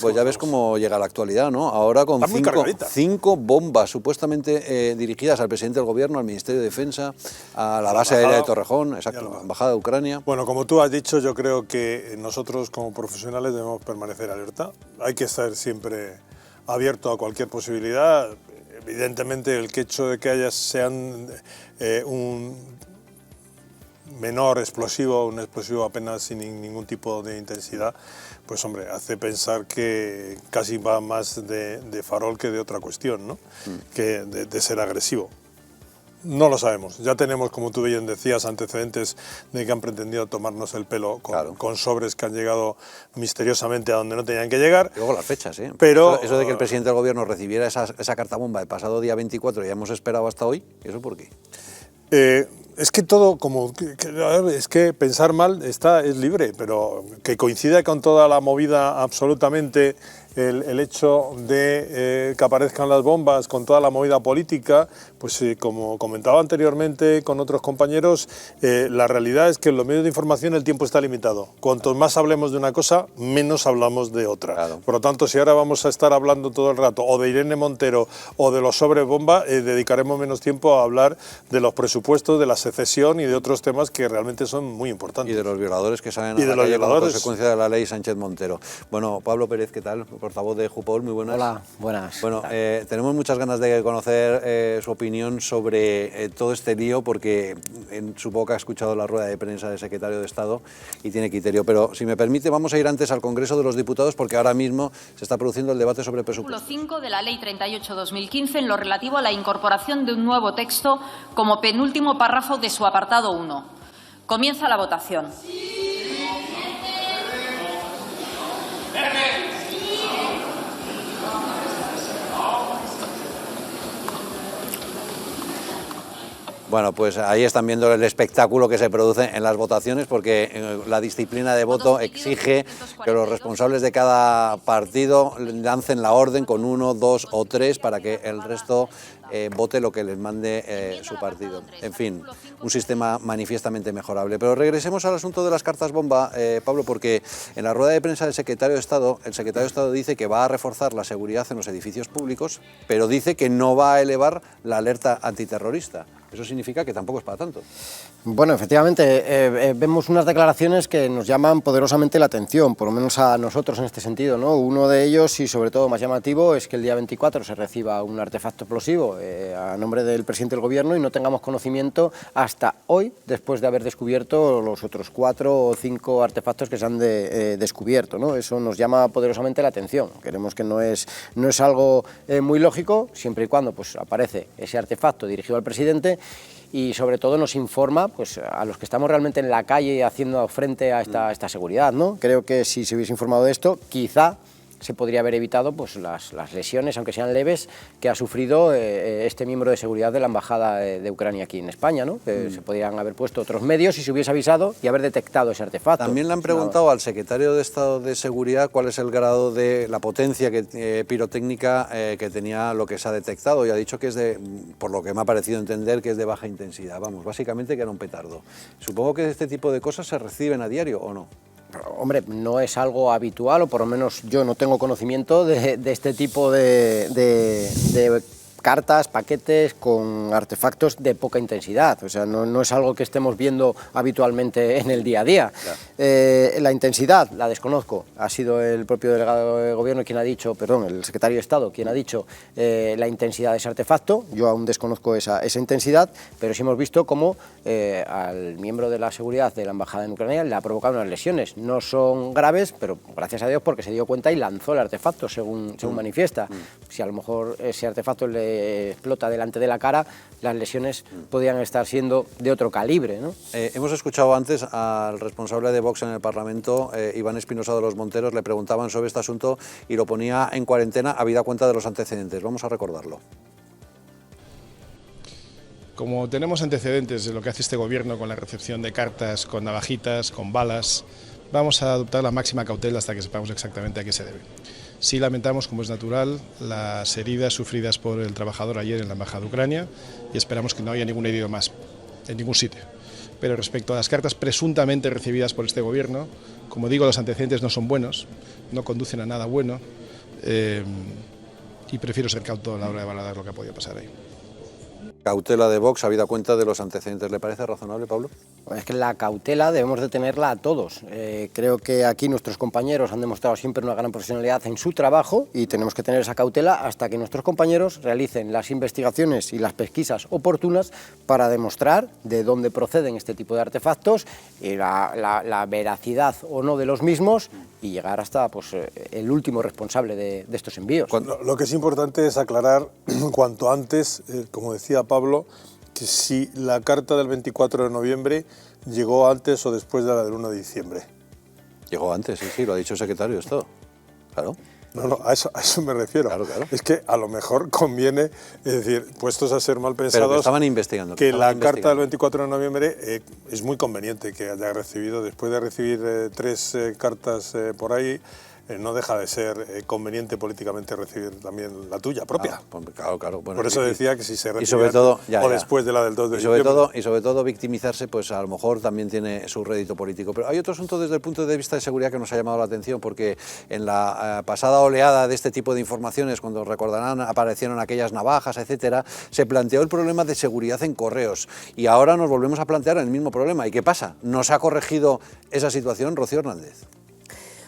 Pues ya ves cómo llega la actualidad, ¿no? Ahora con cinco bombas supuestamente dirigidas al presidente del gobierno, al Ministerio de Defensa, a la base aérea de Torrejón, exacto, la embajada de Ucrania. Bueno, como tú has dicho, yo creo que nosotros como profesionales debemos permanecer alerta. Hay que estar siempre abierto a cualquier posibilidad. Evidentemente el hecho de que sean un menor explosivo, un explosivo apenas sin ningún tipo de intensidad, pues hombre, hace pensar que casi va más de farol que de otra cuestión, ¿no? Que de ser agresivo. No lo sabemos. Ya tenemos, como tú bien decías, antecedentes de que han pretendido tomarnos el pelo con sobres que han llegado misteriosamente a donde no tenían que llegar. Y luego las fechas, ¿eh? Pero eso de que el presidente del gobierno recibiera esa carta bomba el pasado día 24 y ya hemos esperado hasta hoy, ¿eso por qué? Es que todo, es que pensar mal es libre, pero que coincida con toda la movida absolutamente el hecho de que aparezcan las bombas, con toda la movida política, pues como comentaba anteriormente con otros compañeros, la realidad es que en los medios de información el tiempo está limitado. Cuanto más hablemos de una cosa, menos hablamos de otra. Claro. Por lo tanto, si ahora vamos a estar hablando todo el rato o de Irene Montero o de los sobres bomba, dedicaremos menos tiempo a hablar de los presupuestos, de la secesión y de otros temas que realmente son muy importantes. Y de los violadores que salen a la calle como consecuencia de la ley Sánchez Montero. Bueno, Pablo Pérez, ¿qué tal? Portavoz de Jupol, muy buenas. Hola, buenas. Bueno, tenemos muchas ganas de conocer su opinión sobre todo este lío, porque en su boca ha escuchado la rueda de prensa del secretario de Estado y tiene criterio. Pero si me permite, vamos a ir antes al Congreso de los Diputados, porque ahora mismo se está produciendo el debate sobre el presupuesto. Artículo 5 de la Ley 38/2015 en lo relativo a la incorporación de un nuevo texto como penúltimo párrafo de su apartado 1. Comienza la votación. Bueno, pues ahí están viendo el espectáculo que se produce en las votaciones, porque la disciplina de voto exige que los responsables de cada partido lancen la orden con 1, 2 o 3 para que el resto vote lo que les mande su partido. En fin, un sistema manifiestamente mejorable. Pero regresemos al asunto de las cartas bomba, Pablo, porque en la rueda de prensa del secretario de Estado, el secretario de Estado dice que va a reforzar la seguridad en los edificios públicos, pero dice que no va a elevar la alerta antiterrorista. Eso significa que tampoco es para tanto. Bueno, efectivamente, vemos unas declaraciones que nos llaman poderosamente la atención, por lo menos a nosotros en este sentido, ¿no? Uno de ellos, y sobre todo más llamativo, es que el día 24 se reciba un artefacto explosivo a nombre del presidente del gobierno y no tengamos conocimiento hasta hoy, después de haber descubierto los otros 4 o 5 artefactos que se han descubierto, ¿no? Eso nos llama poderosamente la atención. Creemos que no es algo muy lógico, siempre y cuando pues, aparece ese artefacto dirigido al presidente, y sobre todo nos informa pues, a los que estamos realmente en la calle haciendo frente a esta seguridad, ¿no? Creo que si se hubiese informado de esto, quizá se podría haber evitado pues, las lesiones, aunque sean leves, que ha sufrido este miembro de seguridad de la Embajada de Ucrania aquí en España, ¿no? Que se podrían haber puesto otros medios y se hubiese avisado y haber detectado ese artefacto. También le han preguntado al secretario de Estado de Seguridad cuál es el grado de la potencia pirotécnica que tenía lo que se ha detectado, y ha dicho que es por lo que me ha parecido entender, que es de baja intensidad. Vamos, básicamente que era un petardo. Supongo que este tipo de cosas se reciben a diario, ¿o no? Hombre, no es algo habitual, o por lo menos yo no tengo conocimiento de este tipo de cartas, paquetes con artefactos de poca intensidad. O sea, no es algo que estemos viendo habitualmente en el día a día. Claro. La intensidad la desconozco. Ha sido el propio delegado de gobierno quien ha dicho, perdón, el secretario de Estado quien ha dicho la intensidad de ese artefacto. Yo aún desconozco esa intensidad, pero sí hemos visto cómo al miembro de la seguridad de la Embajada en Ucrania le ha provocado unas lesiones. No son graves, pero gracias a Dios porque se dio cuenta y lanzó el artefacto, según manifiesta. Si a lo mejor ese artefacto le explota delante de la cara, las lesiones podrían estar siendo de otro calibre, ¿no? Hemos escuchado antes al responsable de Vox en el Parlamento, Iván Espinosa de los Monteros, le preguntaban sobre este asunto y lo ponía en cuarentena habida cuenta de los antecedentes. Vamos a recordarlo. Como tenemos antecedentes de lo que hace este gobierno con la recepción de cartas, con navajitas, con balas, vamos a adoptar la máxima cautela hasta que sepamos exactamente a qué se debe. Sí lamentamos, como es natural, las heridas sufridas por el trabajador ayer en la Embajada de Ucrania y esperamos que no haya ningún herido más en ningún sitio. pero respecto a las cartas presuntamente recibidas por este gobierno, como digo, los antecedentes no son buenos, no conducen a nada bueno, y prefiero ser cauto a la hora de valorar lo que ha podido pasar ahí. Cautela de Vox, habida cuenta de los antecedentes, ¿le parece razonable, Pablo? Es que la cautela debemos de tenerla a todos. Creo que aquí nuestros compañeros han demostrado siempre una gran profesionalidad en su trabajo y tenemos que tener esa cautela hasta que nuestros compañeros realicen las investigaciones y las pesquisas oportunas para demostrar de dónde proceden este tipo de artefactos y la veracidad o no de los mismos y llegar hasta pues, el último responsable de estos envíos. Lo que es importante es aclarar cuanto antes, como decía Pablo, que si la carta del 24 de noviembre llegó antes o después de la del 1 de diciembre. Llegó antes, sí, lo ha dicho el secretario, esto. Claro. No, a eso me refiero. Claro. Es que a lo mejor conviene, es decir, puestos a ser mal pensados, pero que estaban investigando. Que la carta del 24 de noviembre es muy conveniente que haya recibido, después de recibir 3 cartas por ahí, no deja de ser conveniente políticamente recibir también la tuya propia. Claro. Bueno, por eso decía que si se recibía sobre todo, después de la del 2 de diciembre. Y sobre todo victimizarse, pues a lo mejor también tiene su rédito político. Pero hay otro asunto desde el punto de vista de seguridad que nos ha llamado la atención, porque en la pasada oleada de este tipo de informaciones, cuando recordarán, aparecieron aquellas navajas, etcétera, se planteó el problema de seguridad en correos. Y ahora nos volvemos a plantear el mismo problema. ¿Y qué pasa? ¿No se ha corregido esa situación, Rocío Hernández?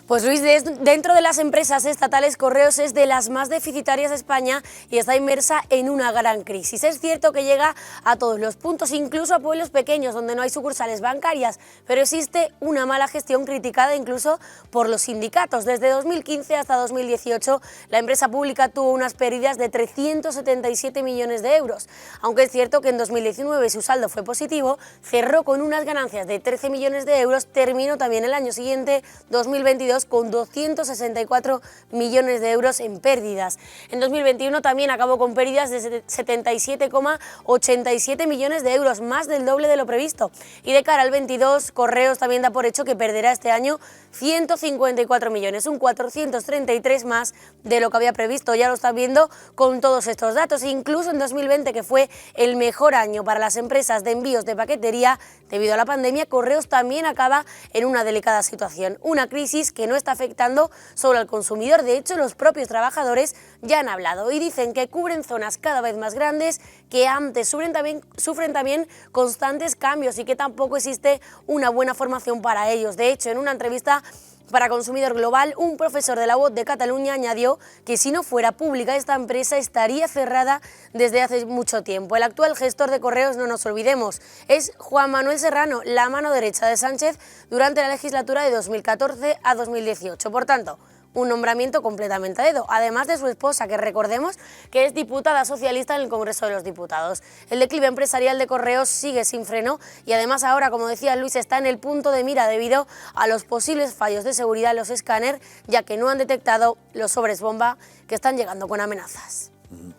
Pues Luis, dentro de las empresas estatales, Correos es de las más deficitarias de España y está inmersa en una gran crisis. Es cierto que llega a todos los puntos, incluso a pueblos pequeños donde no hay sucursales bancarias, pero existe una mala gestión criticada incluso por los sindicatos. Desde 2015 hasta 2018, la empresa pública tuvo unas pérdidas de 377 millones de euros. Aunque es cierto que en 2019 su saldo fue positivo, cerró con unas ganancias de 13 millones de euros, terminó también el año siguiente, 2022, con 264 millones de euros en pérdidas. En 2021 también acabó con pérdidas de 77,87 millones de euros, más del doble de lo previsto. Y de cara al 22, Correos también da por hecho que perderá este año 154 millones, un 433 más de lo que había previsto. Ya lo están viendo con todos estos datos. Incluso en 2020, que fue el mejor año para las empresas de envíos de paquetería, debido a la pandemia, Correos también acaba en una delicada situación. Una crisis que no está afectando solo al consumidor. De hecho, los propios trabajadores ya han hablado y dicen que cubren zonas cada vez más grandes, que antes sufren también constantes cambios y que tampoco existe una buena formación para ellos. De hecho, en una entrevista para Consumidor Global, un profesor de la UOT de Cataluña añadió que si no fuera pública esta empresa estaría cerrada desde hace mucho tiempo. El actual gestor de Correos, no nos olvidemos, es Juan Manuel Serrano, la mano derecha de Sánchez durante la legislatura de 2014 a 2018. Por tanto, un nombramiento completamente a dedo, además de su esposa, que recordemos que es diputada socialista en el Congreso de los Diputados. El declive empresarial de Correos sigue sin freno y además ahora, como decía Luis, está en el punto de mira debido a los posibles fallos de seguridad en los escáneres, ya que no han detectado los sobres bomba que están llegando con amenazas.